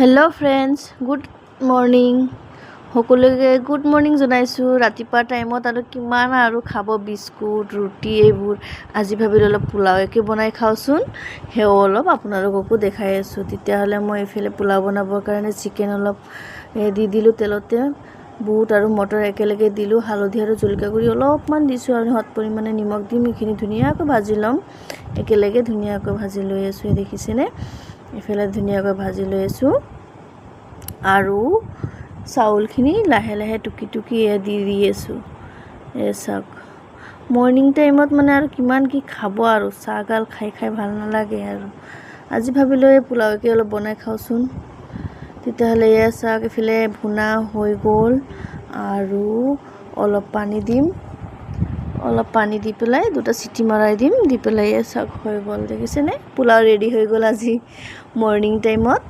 Hello' friends, good morning. সকলোকে good morning জনাইছোঁ ৰাতিপুৱা টাইমত। আৰু কিমান আৰু খাব বিস্কুট ৰুটি এইবোৰ। আজি ভাবিলোঁ অলপ পোলাওকে বনাই খাওঁচোন, সেও অলপ আপোনালোককো দেখাই আছোঁ। তেতিয়াহ'লে মই এইফালে পোলাও বনাবৰ কাৰণে চিকেন অলপ দি দিলোঁ তেলতে। বুট আৰু মটৰ একেলগে দিলোঁ, হালধি আৰু জলকীয়া গুড়ি অলপমান দিছোঁ আৰু সৎ পৰিমাণে নিমখ দিম। এইখিনি ধুনীয়াকৈ ভাজি ল'ম, একেলগে ধুনীয়াকৈ ভাজি লৈ আছোঁ। দেখিছেনে, এইফালে ধুনীয়াকৈ ভাজি লৈ আছোঁ। আৰু চাউলখিনি লাহে লাহে টুকি টুকি দি আছোঁ। চাওক, মৰ্ণিং টাইমত মানে আৰু কিমান কি খাব, আৰু চাহগাল খাই খাই ভাল নালাগে। আৰু আজি ভাবিলোঁ এই পোলাওকে অলপ বনাই খাওঁচোন। তেতিয়াহ'লে চাওক, এইফালে ভুনা হৈ গ'ল আৰু অলপ পানী দিম। অলপ পানী দি পেলাই 2টা চিটি মৰাই দিম। দি পেলাই চাওক হৈ গ'ল। দেখিছেনে, পোলাও ৰেডি হৈ গ'ল আজি মৰ্ণিং টাইমত।